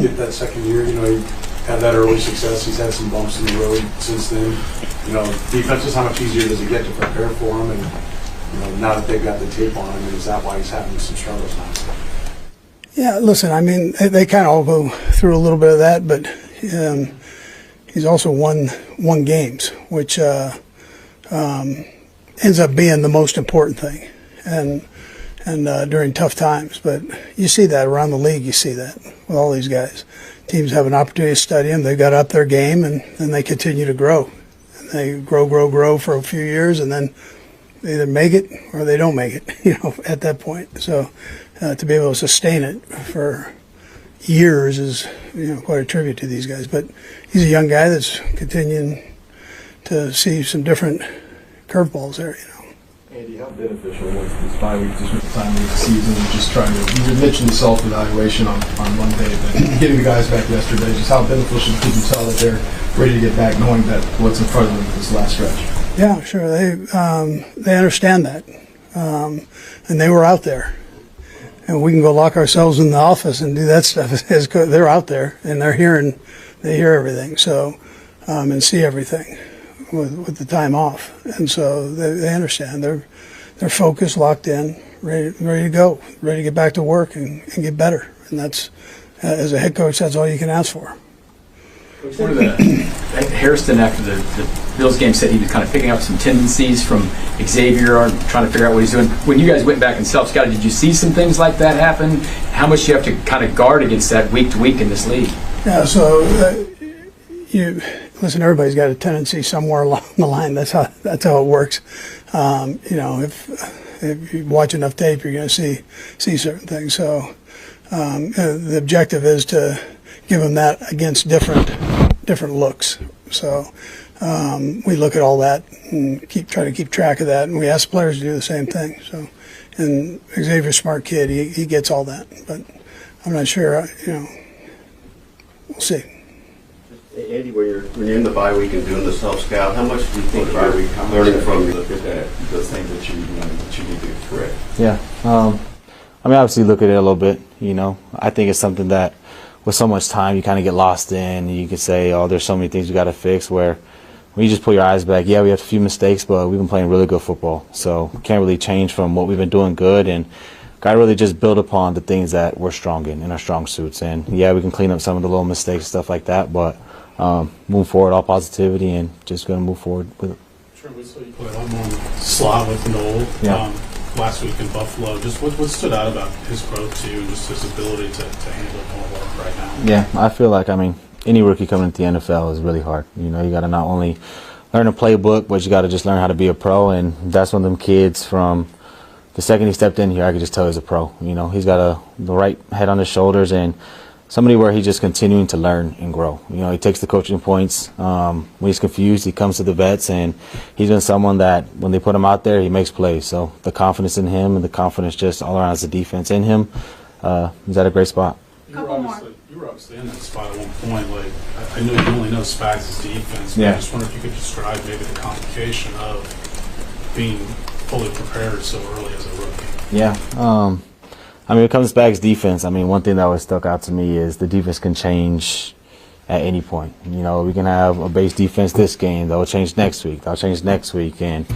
Get that second year, he had that early success. He's had some bumps in the road since then. Defense is how much easier does it get to prepare for him, and now that they've got the tape on him, is that why he's having some struggles now? Yeah, listen, I mean, they kind of all go through a little bit of that, but he's also won games, which ends up being the most important thing, and during tough times. But you see that around the league. You see that with all these guys. Teams have an opportunity to study them. They've got to up their game, and then they continue to grow. And they grow for a few years, and then they either make it or they don't make it, at that point. So to be able to sustain it for years is, quite a tribute to these guys. But he's a young guy that's continuing to see some different curveballs there, Andy, how beneficial was this bye week just with the time of the season and just trying to, you mentioned the self-evaluation on Monday, but getting the guys back yesterday, just how beneficial did you tell that they're ready to get back knowing that what's in front of them this last stretch? Yeah, sure. They understand that. And they were out there. And we can go lock ourselves in the office and do that stuff. They're out there and they hear everything. So, and see everything with the time off. And so they understand. They're focused, locked in, ready to go, ready to get back to work and get better. And that's, as a head coach, that's all you can ask for. Hairston, after the Bills game, said he was kind of picking up some tendencies from Xavier, or trying to figure out what he's doing. When you guys went back and self-scouted, did you see some things like that happen? How much do you have to kind of guard against that week to week in this league? Yeah, so listen, everybody's got a tendency somewhere along the line. That's how it works. If you watch enough tape, you're going to see certain things. So the objective is to give them that against different looks. So we look at all that and try to keep track of that, and we ask players to do the same thing. So, and Xavier's a smart kid; he gets all that. But I'm not sure. We'll see. Andy, when you're in the bye week and doing the self-scout, how much do you think you're learning from look at the things that you need to correct? Yeah, I mean, obviously look at it a little bit. I think it's something that with so much time you kind of get lost in. You could say, oh, there's so many things we got to fix. Where when you just pull your eyes back, yeah, we have a few mistakes, but we've been playing really good football. So can't really change from what we've been doing good, and got to really just build upon the things that we're strong in our strong suits. And yeah, we can clean up some of the little mistakes, stuff like that, but move forward, all positivity, and just going to move forward with it. Sure, we saw you play a lot more slot with Noel last week in Buffalo. Just what stood out about his growth to you, and just his ability to handle more work right now? Yeah, I feel like, any rookie coming into the NFL is really hard. You got to not only learn a playbook, but you got to just learn how to be a pro, and that's one of them kids from the second he stepped in here, I could just tell he's a pro. He's got the right head on his shoulders, and somebody where he's just continuing to learn and grow. He takes the coaching points. When he's confused, he comes to the vets, and he's been someone that when they put him out there, he makes plays. So the confidence in him and the confidence just all around as the defense in him, he's at a great spot. You were obviously in that spot at one point. Like, I know you only know Spags' defense, but I just wonder if you could describe maybe the complication of being fully prepared so early as a rookie. Yeah. When it comes to Spags' defense, one thing that always stuck out to me is the defense can change at any point. We can have a base defense this game, that'll change next week, and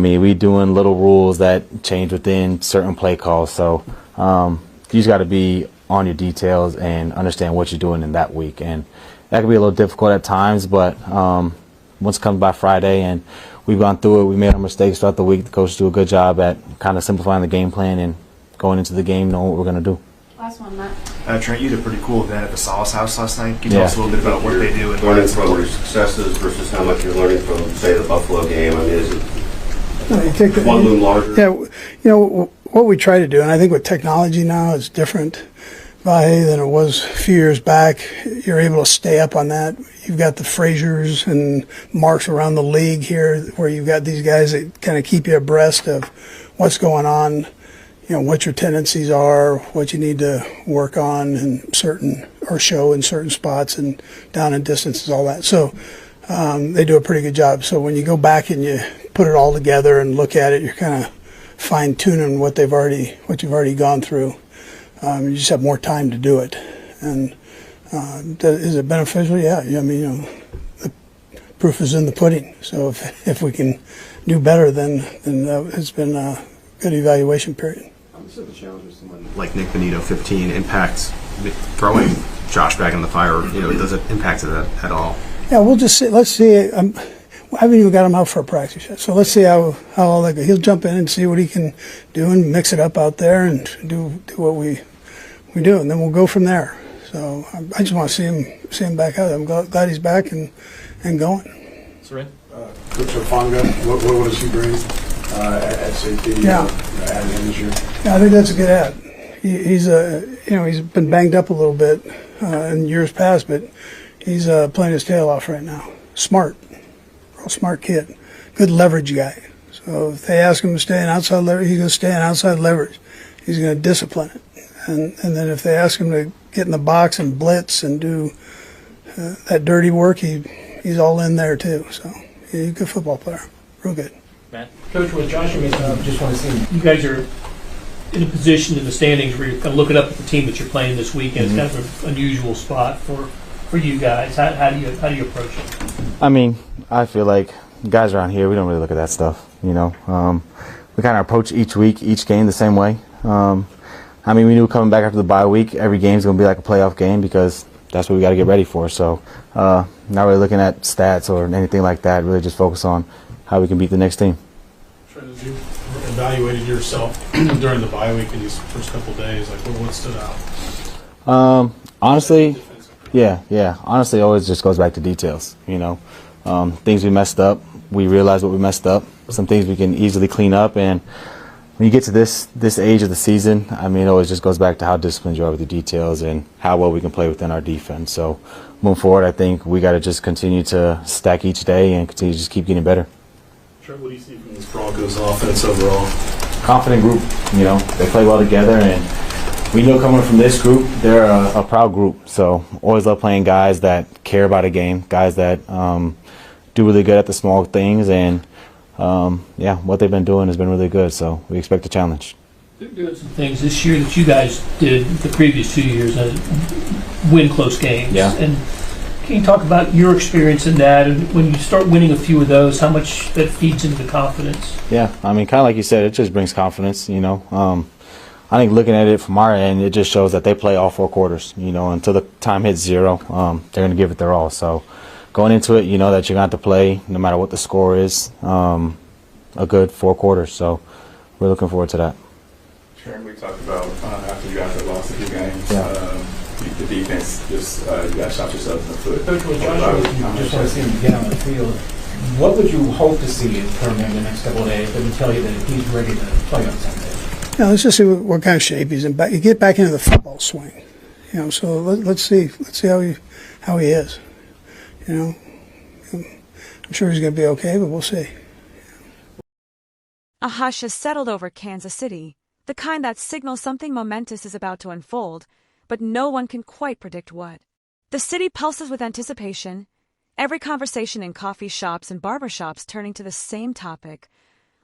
we doing little rules that change within certain play calls. So you just got to be on your details and understand what you're doing in that week, and that can be a little difficult at times, but once it comes by Friday and we've gone through it, we made our mistakes throughout the week, the coaches do a good job at kind of simplifying the game plan and going into the game knowing what we're going to do. Last one, Matt. Trent, you did a pretty cool event at the Solace House last night. Can you tell us a little bit about what they do? And learning from your successes versus how much you're learning from, say, the Buffalo game. Is it one loom larger? Yeah, what we try to do, and I think with technology now is different than it was a few years back. You're able to stay up on that. You've got the Fraziers and Marks around the league here, where you've got these guys that kind of keep you abreast of what's going on, what your tendencies are, what you need to work on in show in certain spots and down and distances, all that. So they do a pretty good job. So when you go back and you put it all together and look at it, you're kind of fine-tuning what you've already gone through. You just have more time to do it, and Is it beneficial? Yeah. I mean, the proof is in the pudding. So if we can do better, then it's been a good evaluation period. How much of a challenge with someone like Nick Benito, 15, impacts throwing Josh back in the fire? Does it impact it at all? Yeah, we'll just see. Let's see. I haven't even got him out for a practice yet. So let's see how all that goes. He'll jump in and see what he can do and mix it up out there and do what we do, and then we'll go from there. So I just want to see him back out. I'm glad he's back and going. Reid? Coach Ofonga, what does he bring at safety? Yeah. Add in this year? Yeah, I think that's a good add. He's he's been banged up a little bit in years past, but he's playing his tail off right now. Smart. Real smart kid, good leverage guy. So if they ask him to stay in outside leverage, he's going to stay in outside leverage. He's going to discipline it, and then if they ask him to get in the box and blitz and do that dirty work, he's all in there too. So he's a good football player, real good. Matt? Coach, with Joshua, just want to see you guys are in a position in the standings where you're kind of looking up at the team that you're playing this weekend. It's kind of an unusual spot for you guys. How do you approach it? I mean, I feel like guys around here, we don't really look at that stuff, We kind of approach each week, each game the same way. I mean, we knew coming back after the bye week, every game's going to be like a playoff game because that's what we got to get ready for. So not really looking at stats or anything like that, really just focus on how we can beat the next team. Trent, as you evaluated yourself during the bye week in these first couple of days, like what stood out? Honestly, yeah. Honestly, it always just goes back to details, Things we messed up, we realize what we messed up. Some things we can easily clean up, and when you get to this age of the season, I mean, it always just goes back to how disciplined you are with the details and how well we can play within our defense. So moving forward, I think we got to just continue to stack each day and continue to just keep getting better. Trent, what do you see from this Broncos offense overall? Confident group, they play well together, and we know coming from this group, they're a proud group. So always love playing guys that care about a game, guys that do really good at the small things, and what they've been doing has been really good. So we expect a challenge. They're doing some things this year that you guys did the previous 2 years, win close games. Yeah. And can you talk about your experience in that, and when you start winning a few of those, how much that feeds into the confidence? Yeah, I mean, kind of like you said, it just brings confidence. I think looking at it from our end, it just shows that they play all 4 quarters. Until the time hits 0, they're going to give it their all. So going into it, you know that you're going to have to play, no matter what the score is, a good 4 quarters. So we're looking forward to that. Trent, we talked about after you guys had lost a few games, Yeah. the defense just you guys shot yourselves in the foot. Coach, with Joshua, you just want to see him get on the field. What would you hope to see from him the next couple of days that would tell you that he's ready to play on Sunday? Yeah, let's just see what kind of shape he's in. You get back into the football swing, So let's see how he is. I'm sure he's going to be okay, but we'll see. A hush has settled over Kansas City, the kind that signals something momentous is about to unfold, but no one can quite predict what. The city pulses with anticipation, every conversation in coffee shops and barber shops turning to the same topic: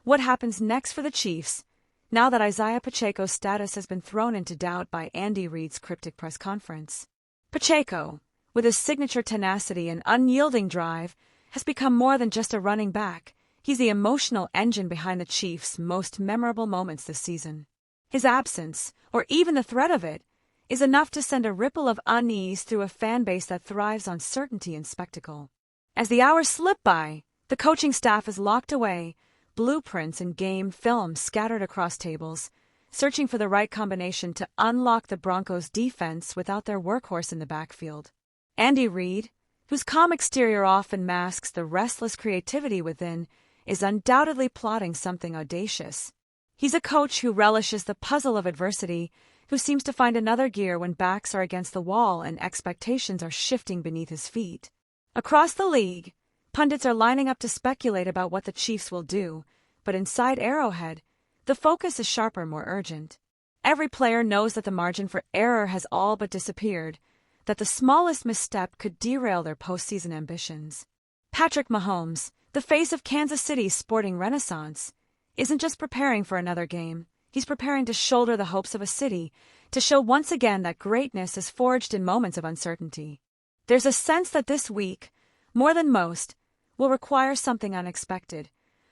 what happens next for the Chiefs, now that Isaiah Pacheco's status has been thrown into doubt by Andy Reid's cryptic press conference. Pacheco, with his signature tenacity and unyielding drive, has become more than just a running back. He's the emotional engine behind the Chiefs' most memorable moments this season. His absence, or even the threat of it, is enough to send a ripple of unease through a fan base that thrives on certainty and spectacle. As the hours slip by, the coaching staff is locked away, blueprints and game film scattered across tables, searching for the right combination to unlock the Broncos' defense without their workhorse in the backfield. Andy Reid, whose calm exterior often masks the restless creativity within, is undoubtedly plotting something audacious. He's a coach who relishes the puzzle of adversity, who seems to find another gear when backs are against the wall and expectations are shifting beneath his feet. Across the league, pundits are lining up to speculate about what the Chiefs will do, but inside Arrowhead, the focus is sharper, more urgent. Every player knows that the margin for error has all but disappeared, that the smallest misstep could derail their postseason ambitions. Patrick Mahomes, the face of Kansas City's sporting renaissance, isn't just preparing for another game. He's preparing to shoulder the hopes of a city to show once again that greatness is forged in moments of uncertainty. There's a sense that this week, more than most, will require something unexpected,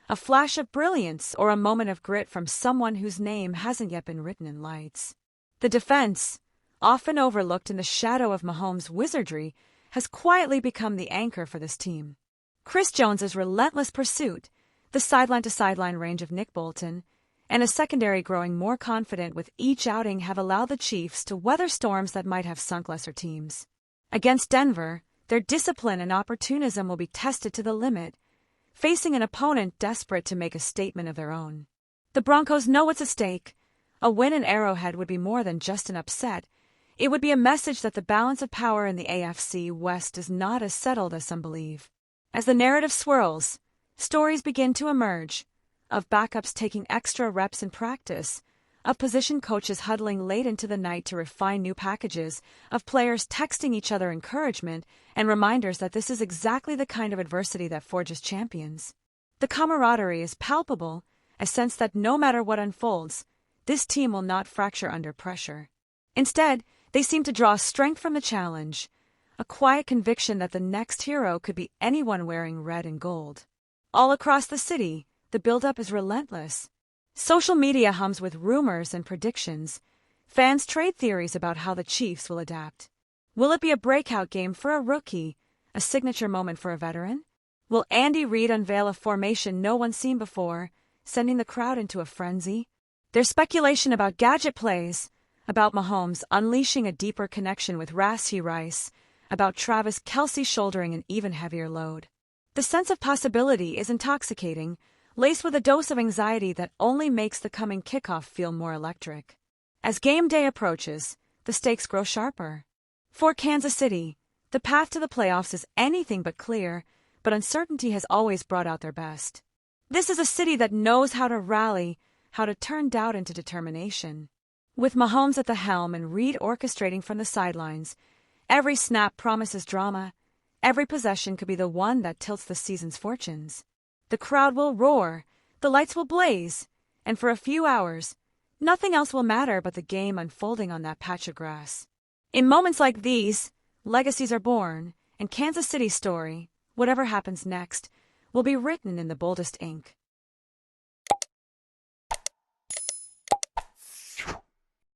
a flash of brilliance or a moment of grit from someone whose name hasn't yet been written in lights. The defense, often overlooked in the shadow of Mahomes' wizardry, has quietly become the anchor for this team. Chris Jones's relentless pursuit, the sideline-to-sideline range of Nick Bolton, and a secondary growing more confident with each outing have allowed the Chiefs to weather storms that might have sunk lesser teams. Against Denver, their discipline and opportunism will be tested to the limit, facing an opponent desperate to make a statement of their own. The Broncos know what's at stake. A win in Arrowhead would be more than just an upset. It would be a message that the balance of power in the AFC West is not as settled as some believe. As the narrative swirls, stories begin to emerge, of backups taking extra reps in practice, of position coaches huddling late into the night to refine new packages, of players texting each other encouragement and reminders that this is exactly the kind of adversity that forges champions. The camaraderie is palpable, a sense that no matter what unfolds, this team will not fracture under pressure. Instead, they seem to draw strength from the challenge, a quiet conviction that the next hero could be anyone wearing red and gold. All across the city, the buildup is relentless. Social media hums with rumors and predictions. Fans trade theories about how the Chiefs will adapt. Will it be a breakout game for a rookie, a signature moment for a veteran? Will Andy Reid unveil a formation no one's seen before, sending the crowd into a frenzy? There's speculation about gadget plays, about Mahomes unleashing a deeper connection with Rashee Rice, about Travis Kelce shouldering an even heavier load. The sense of possibility is intoxicating, laced with a dose of anxiety that only makes the coming kickoff feel more electric. As game day approaches, the stakes grow sharper. For Kansas City, the path to the playoffs is anything but clear, but uncertainty has always brought out their best. This is a city that knows how to rally, how to turn doubt into determination. With Mahomes at the helm and Reid orchestrating from the sidelines, every snap promises drama. Every possession could be the one that tilts the season's fortunes. The crowd will roar, the lights will blaze, and for a few hours, nothing else will matter but the game unfolding on that patch of grass. In moments like these, legacies are born, and Kansas City's story, whatever happens next, will be written in the boldest ink.